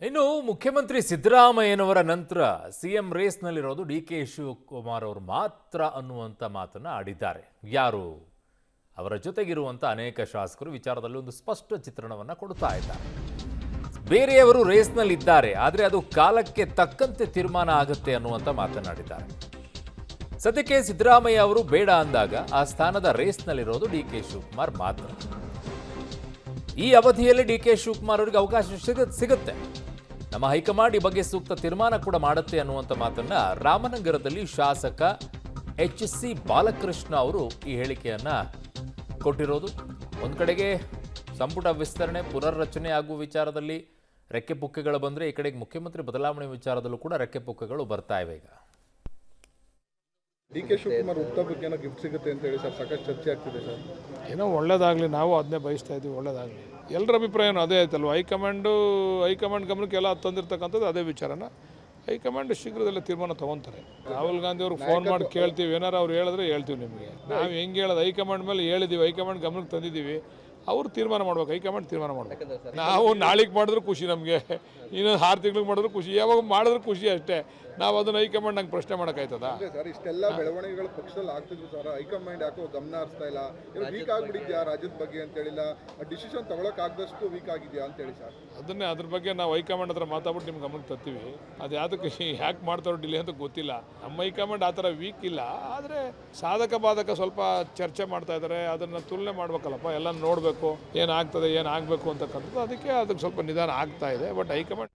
ಇನ್ನು ಮುಖ್ಯಮಂತ್ರಿ ಸಿದ್ದರಾಮಯ್ಯನವರ ನಂತರ ಸಿಎಂ ರೇಸ್ನಲ್ಲಿರೋದು ಡಿ ಕೆ ಶಿವಕುಮಾರ್ ಅವರು ಮಾತ್ರ ಅನ್ನುವಂಥ ಮಾತನ್ನ ಆಡಿದ್ದಾರೆ. ಯಾರು? ಅವರ ಜೊತೆಗಿರುವಂಥ ಅನೇಕ ಶಾಸಕರು ವಿಚಾರದಲ್ಲಿ ಒಂದು ಸ್ಪಷ್ಟ ಚಿತ್ರಣವನ್ನು ಕೊಡ್ತಾ ಇದ್ದಾರೆ. ಬೇರೆಯವರು ರೇಸ್ನಲ್ಲಿದ್ದಾರೆ, ಆದರೆ ಅದು ಕಾಲಕ್ಕೆ ತಕ್ಕಂತೆ ತೀರ್ಮಾನ ಆಗುತ್ತೆ ಅನ್ನುವಂಥ ಮಾತನಾಡಿದ್ದಾರೆ. ಸದ್ಯಕ್ಕೆ ಸಿದ್ದರಾಮಯ್ಯ ಅವರು ಬೇಡ ಅಂದಾಗ ಆ ಸ್ಥಾನದ ರೇಸ್ನಲ್ಲಿರೋದು ಡಿ ಕೆ ಶಿವಕುಮಾರ್ ಮಾತ್ರ. ಈ ಅವಧಿಯಲ್ಲಿ ಡಿ ಕೆ ಶಿವಕುಮಾರ್ ಅವರಿಗೆ ಅವಕಾಶ ಸಿಗುತ್ತೆ. ನಮ್ಮ ಹೈಕಮಾಂಡ್ ಈ ಬಗ್ಗೆ ಸೂಕ್ತ ತೀರ್ಮಾನ ಕೂಡ ಮಾಡುತ್ತೆ ಅನ್ನುವಂಥ ಮಾತನ್ನ ರಾಮನಗರದಲ್ಲಿ ಶಾಸಕ HC ಬಾಲಕೃಷ್ಣ ಅವರು ಈ ಹೇಳಿಕೆಯನ್ನ ಕೊಟ್ಟಿರೋದು. ಒಂದು ಕಡೆಗೆ ಸಂಪುಟ ವಿಸ್ತರಣೆ ಪುನರ್ರಚನೆ ಆಗುವ ವಿಚಾರದಲ್ಲಿ ರೆಕ್ಕೆ ಪುಕ್ಕೆಗಳು ಬಂದರೆ, ಈ ಕಡೆಗೆ ಮುಖ್ಯಮಂತ್ರಿ ಬದಲಾವಣೆ ವಿಚಾರದಲ್ಲೂ ಕೂಡ ರೆಕ್ಕೆ ಪುಕ್ಕೆಗಳು ಬರ್ತಾ ಇವೆ. ಈಗ ಡಿ ಕೆ ಶಿವಕುಮಾರ್ ಹುಟ್ಟುಹಬ್ಬಕ್ಕೆ ಏನೋ ಗಿಫ್ಟ್ ಸಿಗುತ್ತೆ ಅಂತ ಹೇಳಿ ಸರ್ ಸಾಕಷ್ಟು ಚರ್ಚೆ ಆಗ್ತಿದೆ ಸರ್. ಏನೋ ಒಳ್ಳೇದಾಗಲಿ, ನಾವು ಅದನ್ನೇ ಬಯಸ್ತಾ ಇದ್ದೀವಿ, ಒಳ್ಳೇದಾಗಲಿ. ಎಲ್ಲರ ಅಭಿಪ್ರಾಯನೂ ಅದೇ ಆಯ್ತಲ್ವ. ಹೈಕಮಾಂಡ್ ಗಮನಕ್ಕೆ ಎಲ್ಲ ತಂದಿರ್ತಕ್ಕಂಥದ್ದು ಅದೇ ವಿಚಾರನ ಹೈಕಮಾಂಡ್ ಶೀಘ್ರದಲ್ಲೇ ತೀರ್ಮಾನ ತೊಗೊತಾರೆ. ರಾಹುಲ್ ಗಾಂಧಿ ಅವ್ರಿಗೆ ಫೋನ್ ಮಾಡಿ ಕೇಳ್ತೀವಿ, ಏನಾರು ಅವ್ರು ಹೇಳಿದ್ರೆ ಹೇಳ್ತೀವಿ ನಿಮಗೆ. ನಾವು ಹೆಂಗೆ ಹೇಳೋದು, ಹೈಕಮಾಂಡ್ ಮೇಲೆ ಹೇಳಿದ್ದೀವಿ, ಹೈಕಮಾಂಡ್ ಗಮನಕ್ಕೆ ತಂದಿದ್ದೀವಿ, ಅವ್ರು ತೀರ್ಮಾನ ಮಾಡ್ಬೇಕು, ಹೈಕಮಾಂಡ್ ತೀರ್ಮಾನ ಮಾಡ್ಬೇಕು. ನಾವು ನಾಳೆಗೆ ಮಾಡಿದ್ರು ಖುಷಿ, ನಮಗೆ ಇನ್ನೊಂದು 6 ತಿಂಗಳಿಗೆ ಮಾಡಿದ್ರು ಖುಷಿ, ಯಾವಾಗ ಮಾಡಿದ್ರು ಖುಷಿ ಅಷ್ಟೇ. ನಾವು ಅದನ್ನು ಹೈಕಮಾಂಡ್ ನಂಗೆ ಪ್ರಶ್ನೆ ಮಾಡೋಕ್ಕಾಯ್ತದ ಸರ್? ಇಷ್ಟೆಲ್ಲ ಬೆಳವಣಿಗೆಗಳು ಪಕ್ಷದಲ್ಲಿ ಆಗ್ತಿದ್ರು ಸರ್, ಹೈಕಮಾಂಡ್ ಯಾಕೋ ಗಮನ ಹರಿಸ್ತಾ ಇಲ್ಲ, ವೀಕ್ ಆಗಿಬಿಟ್ಟಿದ್ಯಾ ರಾಜ್ಯದ ಬಗ್ಗೆ ಅಂತ ಹೇಳಿಲ್ಲ, ಡಿಸಿಷನ್ ತಗೊಳಕ್ಕಾಗದಷ್ಟು ವೀಕ್ ಆಗಿದೆಯಾ ಅಂತ ಹೇಳಿ ಸರ್. ಅದ್ರ ಬಗ್ಗೆ ನಾವು ಹೈಕಮಾಂಡ್ ಹತ್ರ ಮಾತಾಡ್ಬಿಟ್ಟು ನಿಮ್ಗೆ ಗಮನಕ್ಕೆ ತರ್ತೀವಿ. ಅದು ಯಾಕೆ ಮಾಡ್ತಾರೋ ಡಿಲೇ ಅಂತ ಗೊತ್ತಿಲ್ಲ. ನಮ್ಮ ಹೈಕಮಾಂಡ್ ಆ ಥರ ವೀಕ್ ಇಲ್ಲ, ಆದರೆ ಸಾಧಕ ಬಾಧಕ ಸ್ವಲ್ಪ ಚರ್ಚೆ ಮಾಡ್ತಾ ಇದ್ದಾರೆ. ಅದನ್ನು ತುಲನೆ ಮಾಡ್ಬೇಕಲ್ಲಪ್ಪ, ಎಲ್ಲ ನೋಡಬೇಕು, ಏನಾಗ್ತದೆ ಏನಾಗಬೇಕು ಅಂತಕ್ಕಂಥದ್ದು. ಅದಕ್ಕೆ ಸ್ವಲ್ಪ ನಿಧಾನ ಆಗ್ತಾ ಇದೆ. But high command